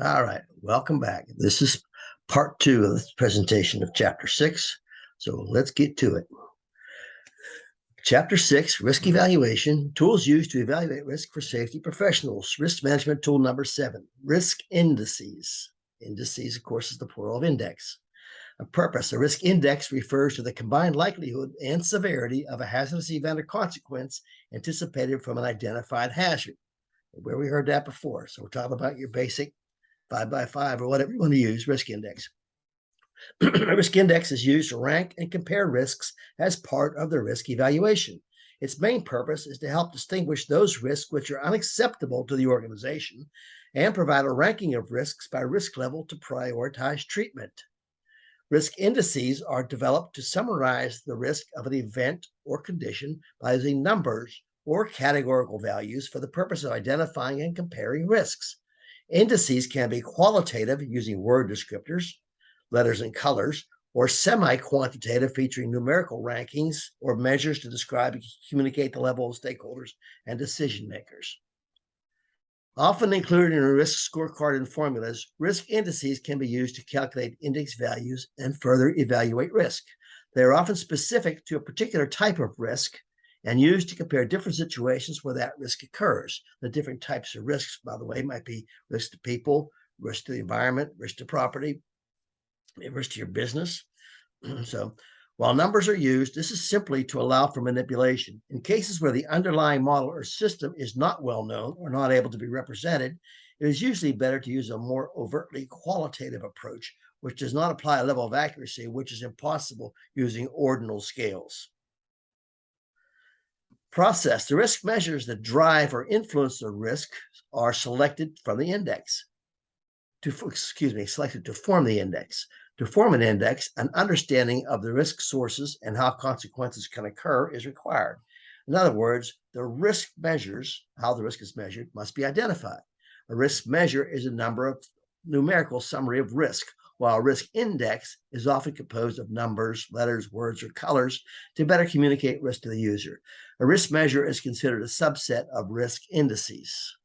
All right, welcome back. This is part two of the presentation of chapter 6. So let's get to it. Chapter 6, Risk Evaluation, Tools Used to Evaluate Risk for Safety Professionals. Risk Management Tool number 7, Risk Indices. Indices, of course, is the plural of index. A purpose, a risk index refers to the combined likelihood and severity of a hazardous event or consequence anticipated from an identified hazard. Where we heard that before. So we're talking about your basic 5x5 or whatever you want to use, risk index. A risk index is used to rank and compare risks as part of the risk evaluation. Its main purpose is to help distinguish those risks which are unacceptable to the organization and provide a ranking of risks by risk level to prioritize treatment. Risk indices are developed to summarize the risk of an event or condition by using numbers or categorical values for the purpose of identifying and comparing risks. Indices can be qualitative using word descriptors, letters and colors, or semi-quantitative featuring numerical rankings or measures to describe and communicate the level of stakeholders and decision makers. Often included in a risk scorecard and formulas, risk indices can be used to calculate index values and further evaluate risk. They are often specific to a particular type of risk and used to compare different situations where that risk occurs. The different types of risks, by the way, might be risk to people, risk to the environment, risk to property, risk to your business. So while numbers are used, this is simply to allow for manipulation. In cases where the underlying model or system is not well known or not able to be represented, it is usually better to use a more overtly qualitative approach, which does not apply a level of accuracy which is impossible using ordinal scales. Process. The risk measures that drive or influence the risk are selected from the index. Selected to form the index. To form an index, an understanding of the risk sources and how consequences can occur is required. In other words, the risk measures, how the risk is measured, must be identified. A risk measure is a numerical summary of risk, while a risk index is often composed of numbers, letters, words, or colors to better communicate risk to the user. A risk measure is considered a subset of risk indices.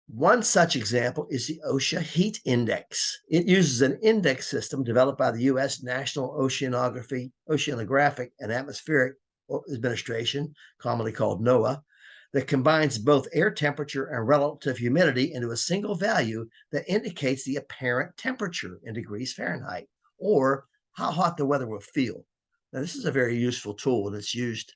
One such example is the OSHA Heat Index. It uses an index system developed by the U.S. National Oceanographic and Atmospheric Administration, commonly called NOAA, that combines both air temperature and relative humidity into a single value that indicates the apparent temperature in degrees Fahrenheit, or how hot the weather will feel. Now, this is a very useful tool, and it's used,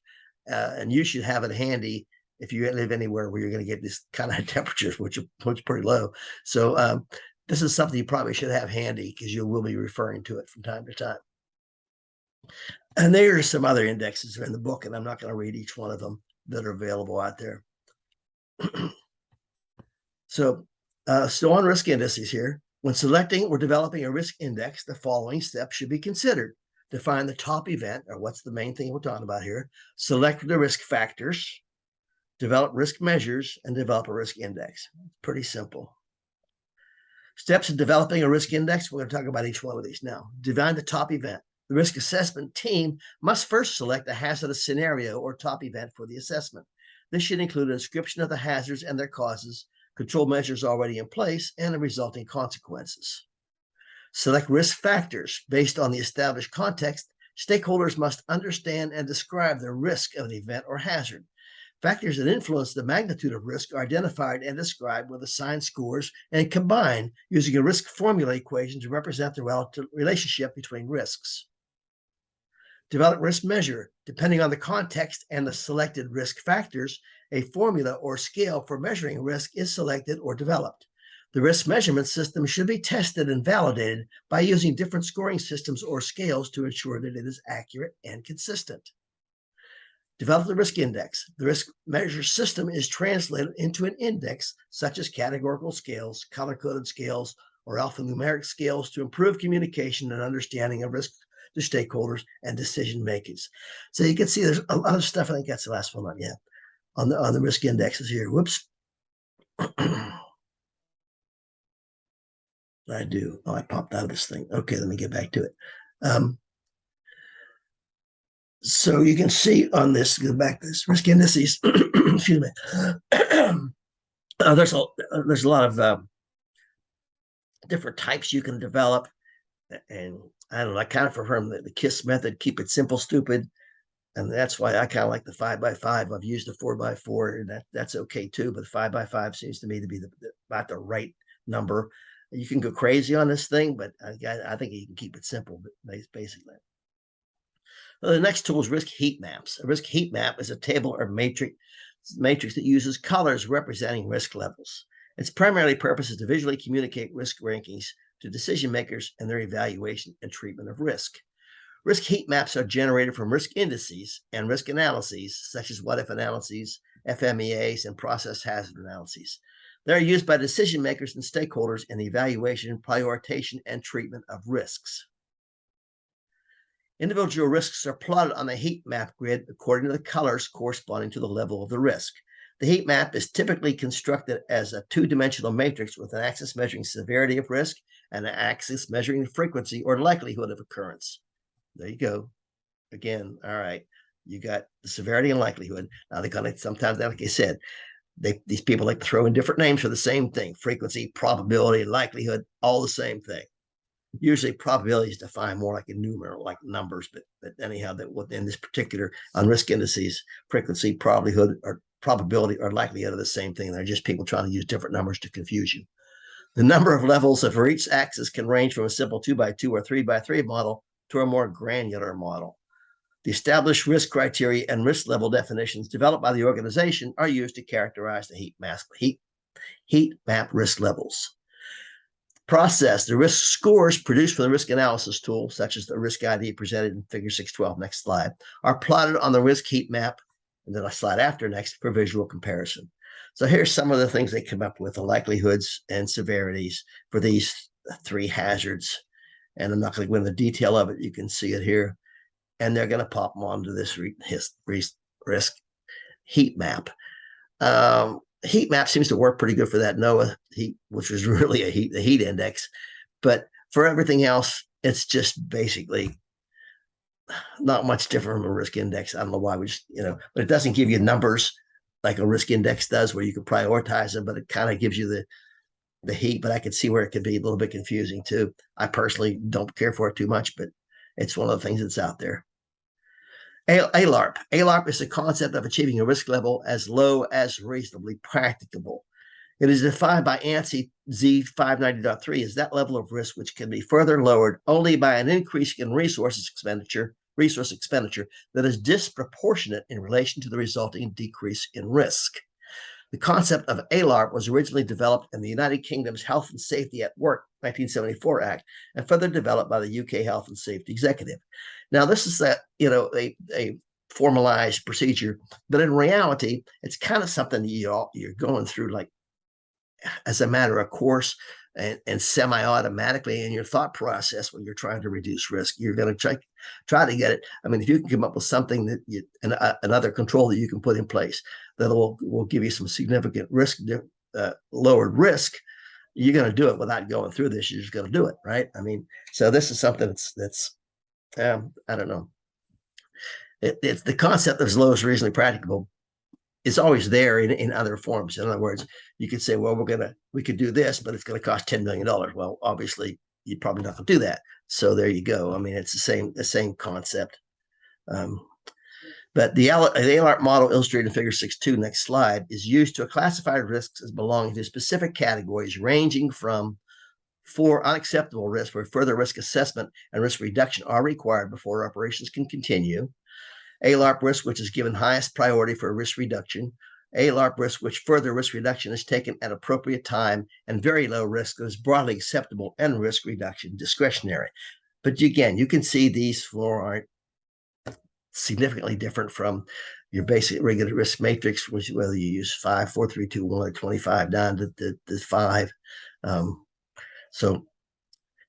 and you should have it handy if you live anywhere where you're going to get this kind of temperatures, which are pretty low. So this is something you probably should have handy because you will be referring to it from time to time. And there are some other indexes in the book, and I'm not going to read each one of them that are available out there. So still on risk indices here. When selecting or developing a risk index, the following steps should be considered. Define the top event, or what's the main thing we're talking about here. Select the risk factors. Develop risk measures, and develop a risk index. Pretty simple. Steps in developing a risk index. We're going to talk about each one of these now. Define the top event. The risk assessment team must first select a hazardous scenario or top event for the assessment. This should include a description of the hazards and their causes, control measures already in place, and the resulting consequences. Select risk factors. Based on the established context, stakeholders must understand and describe the risk of an event or hazard. Factors that influence the magnitude of risk are identified and described with assigned scores and combined using a risk formula equation to represent the relative relationship between risks. Develop risk measure. Depending on the context and the selected risk factors, a formula or scale for measuring risk is selected or developed. The risk measurement system should be tested and validated by using different scoring systems or scales to ensure that it is accurate and consistent. Develop the risk index. The risk measure system is translated into an index, such as categorical scales, color-coded scales, or alphanumeric scales to improve communication and understanding of risk to stakeholders and decision makers. So you can see there's a lot of stuff. I think that's the last one on the risk indexes here. Whoops. I do. Oh, I popped out of this thing. Okay, let me get back to it. So you can see on this, go back to this risk indices, excuse me. there's a lot of different types you can develop, and I don't know. I kind of prefer the KISS method, keep it simple, stupid, and that's why I kind of like the 5x5. I've used the 4x4, and that's okay too. But 5x5 seems to me to be about the right number. You can go crazy on this thing, but I think you can keep it simple. But basically, well, the next tool is risk heat maps. A risk heat map is a table or matrix that uses colors representing risk levels. Its primary purpose is to visually communicate risk rankings to decision makers and their evaluation and treatment of risk. Risk heat maps are generated from risk indices and risk analyses, such as what-if analyses, FMEAs, and process hazard analyses. They are used by decision makers and stakeholders in the evaluation, prioritization, and treatment of risks. Individual risks are plotted on the heat map grid according to the colors corresponding to the level of the risk. The heat map is typically constructed as a two-dimensional matrix with an axis measuring severity of risk and an axis measuring the frequency or likelihood of occurrence. There you go. Again, all right. You got the severity and likelihood. Now they're going to sometimes, like I said, these people like to throw in different names for the same thing: frequency, probability, likelihood, all the same thing. Usually probability is defined more like a numeral, like numbers, but anyhow, that within this particular on risk indices, frequency, probability, or likelihood are the same thing. They're just people trying to use different numbers to confuse you. The number of levels for each axis can range from a simple 2x2 or 3x3 model to a more granular model. The established risk criteria and risk level definitions developed by the organization are used to characterize the heat map risk levels. Process. The risk scores produced from the risk analysis tool, such as the risk ID presented in figure 612, next slide, are plotted on the risk heat map, and then a slide after next for visual comparison. So here's some of the things they come up with: the likelihoods and severities for these three hazards. And I'm not going to go into the detail of it. You can see it here. And they're going to pop them onto this risk heat map. Heat map seems to work pretty good for that NOAA heat, which was really the heat index. But for everything else, it's just basically not much different from a risk index. I don't know why we just, but it doesn't give you numbers like a risk index does, where you can prioritize them, but it kind of gives you the heat. But I can see where it could be a little bit confusing too. I personally don't care for it too much, but it's one of the things that's out there. ALARP. ALARP is the concept of achieving a risk level as low as reasonably practicable. It is defined by ANSI Z590.3 as that level of risk which can be further lowered only by an increase in resource expenditure that is disproportionate in relation to the resulting decrease in risk. The concept of ALARP was originally developed in the United Kingdom's Health and Safety at Work 1974 Act and further developed by the UK Health and Safety Executive. Now, this is a formalized procedure, but in reality, it's kind of something you're going through like as a matter of course and semi-automatically in your thought process when you're trying to reduce risk. You're going to try to get it. I mean, if you can come up with something that another control that you can put in place that will give you some significant risk, lowered risk, you're going to do it without going through this. You're just going to do it, right? I mean, so this is something that's I don't know. It's the concept of as low as reasonably practicable is always there in other forms. In other words, you could say, well, we could do this, but it's going to cost $10 million. Well, obviously, you're probably not going to do that. So there you go. I mean, it's the same concept. But the ALARP model illustrated in figure 6.2, next slide, is used to classify risks as belonging to specific categories ranging from 4 unacceptable risks where further risk assessment and risk reduction are required before operations can continue. ALARP risk, which is given highest priority for risk reduction. ALARP risk, which further risk reduction is taken at appropriate time, and very low risk is broadly acceptable and risk reduction discretionary. But again, you can see these 4 aren't significantly different from your basic regular risk matrix, which whether you use 5, 4, 3, 2, 1, or 25 down to the 5.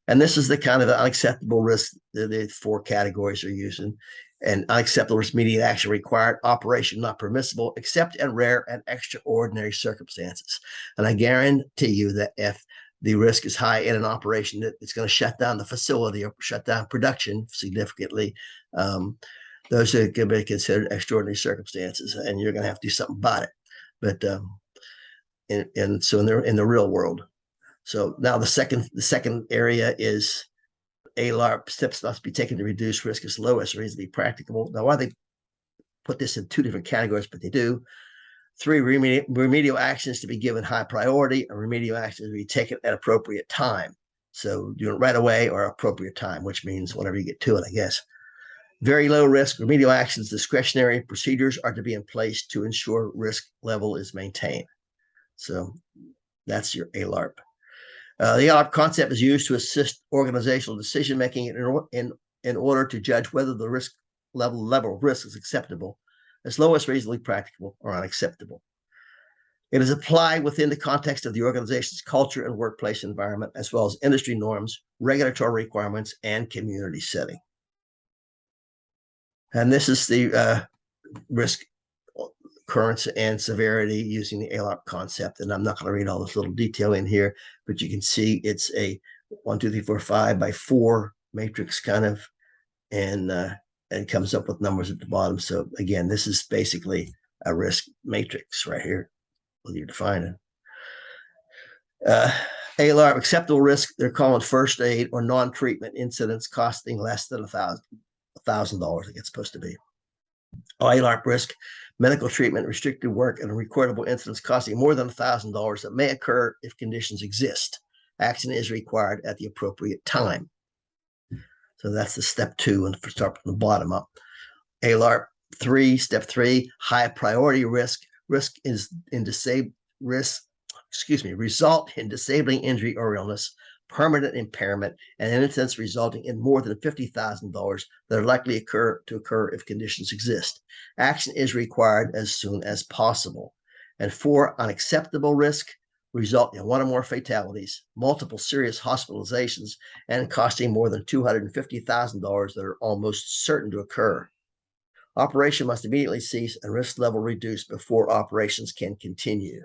And this is the kind of unacceptable risk that the 4 categories are using. And unacceptable risk, immediate action required, operation not permissible, except in rare and extraordinary circumstances. And I guarantee you that if the risk is high in an operation, that it's going to shut down the facility or shut down production significantly. Those are going to be considered extraordinary circumstances, and you're going to have to do something about it. But and so in the real world. So now the second area is ALARP steps must be taken to reduce risk as low as reasonably practicable. Now, why they put this in two different categories, but they do. 3, remedial actions to be given high priority, and remedial actions to be taken at appropriate time. So do it right away or appropriate time, which means whenever you get to it, I guess. Very low risk remedial actions, discretionary procedures are to be in place to ensure risk level is maintained. So that's your ALARP. The ALARP concept is used to assist organizational decision making in order to judge whether the risk level of risk is acceptable, as low as reasonably practicable, or unacceptable. It is applied within the context of the organization's culture and workplace environment, as well as industry norms, regulatory requirements, and community setting. And this is the risk occurrence and severity using the ALARP concept. And I'm not going to read all this little detail in here, but you can see it's a 1, 2, 3, 4, 5 by 4 matrix kind of, and comes up with numbers at the bottom. So again, this is basically a risk matrix right here, what you're defining. ALARP acceptable risk, they're calling first aid or non-treatment incidents costing less than $1,000, I guess it's supposed to be. ALARP risk, medical treatment, restricted work, and recordable incidents costing more than $1,000 that may occur if conditions exist. Action is required at the appropriate time. So that's the step 2, and start from the bottom up. ALARP 3, step 3, high priority risk. Risk is in result in disabling injury or illness, permanent impairment, and incidents resulting in more than $50,000 that are likely to occur if conditions exist. Action is required as soon as possible. And 4, unacceptable risk, result in 1 or more fatalities, multiple serious hospitalizations, and costing more than $250,000 that are almost certain to occur. Operation must immediately cease and risk level reduced before operations can continue.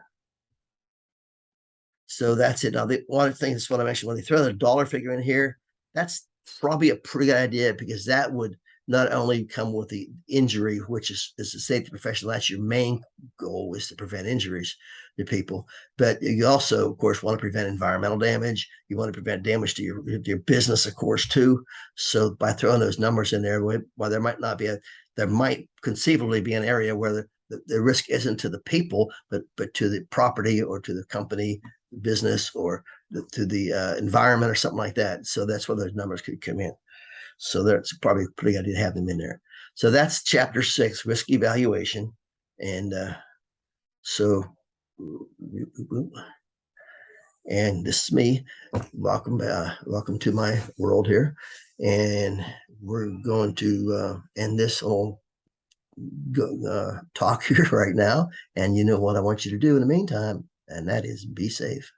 So that's it. Now, one of the things that's what I mentioned, when they throw the dollar figure in here, that's probably a pretty good idea, because that would not only come with the injury, which is a safety professional, that's your main goal, is to prevent injuries to people. But you also, of course, want to prevent environmental damage. You want to prevent damage to your business, of course, too. So by throwing those numbers in there, while there might not be there might conceivably be an area where the risk isn't to the people, but to the property or to the company, business, or to the environment or something like that. So that's where those numbers could come in. So that's probably a pretty good idea to have them in there. So that's chapter 6, risk evaluation. And and this is me. Welcome to my world here. And we're going to end this whole talk here right now. And you know what I want you to do in the meantime, and that is be safe.